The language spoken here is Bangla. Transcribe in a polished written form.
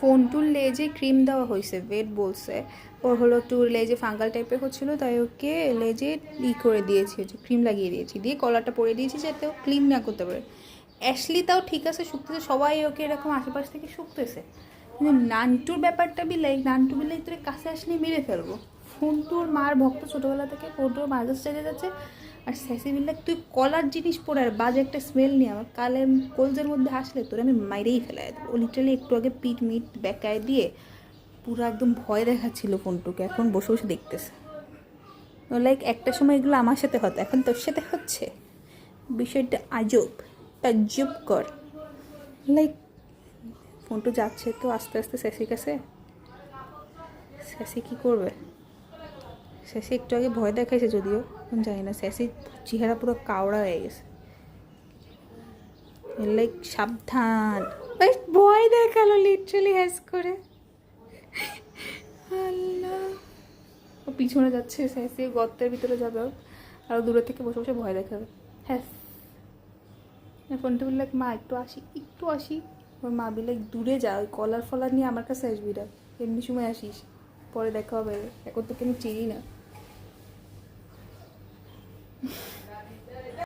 ফোনটুর লেজে ক্রিম দেওয়া হয়েছে, ভেট বলছে ওর হলো একটু লেজে ফাঙ্গাল টাইপের হচ্ছিলো, তাই ওকে লেজে করে দিয়েছি, হচ্ছে ক্রিম লাগিয়ে দিয়েছি, দিয়ে কলারটা পরে দিয়েছি যাতে ও ক্লিন না করতে পারে। অ্যাশলি তাও ঠিক আছে শুকতেছে, সবাই ওকে এরকম আশেপাশ থেকে শুকতেছে, কিন্তু নান্টুর ব্যাপারটা বিলাই, নান্টু বিলাই তোর কাছে আসলে মেরে ফেলবো। ফোনটুর মার ভক্ত ছোটোবেলা থেকে, ফোনটুর মার কাছে চেয়ে যাচ্ছে। আর স্যাসি বিল্লাক তুই কলার জিনিস পরে আর বাজে একটা স্মেল নিয়ে আমার কালের কলজের মধ্যে আসলে তোর আমি মাইরেই ফেলাই দেবো। ও লিটারালি একটু আগে পিট মিট বেকায় দিয়ে পুরো একদম ভয় দেখাচ্ছিল ফোনটুকে, এখন বসে বসে দেখতেছে। ও লাইক একটা সময় এগুলো আমার সাথে হতো, এখন তোর সাথে হচ্ছে, বিষয়টা আজব, তাজ্জব কর। লাইক ফোনটু যাচ্ছে তো আস্তে আস্তে স্যাসির কাছে, স্যাসি কী করবে, স্যাসি একটু আগে ভয় দেখাইছে যদিও, এখন জানি না, স্যাসির চেহারা পুরো কাওড়া হয়ে গেছে, লাইক সাবধান। ভয় দেখালো লিটারালি হ্যাস করে। আল্লাহ, ও পিছনে যাচ্ছে, স্যাসি গর্তের ভিতরে যাবে, আর দূরে থেকে বসে বসে ভয় দেখাবে। হ্যাঁ, ফোনটা বললে মা একটু আসি, একটু আসি। ওর মা বলে দূরে যা, ওই কলার ফলার নিয়ে আমার কাছে আসবি না, এমনি সময় আসিস, পরে দেখা হবে, এখন তোকে আমি চিনি না।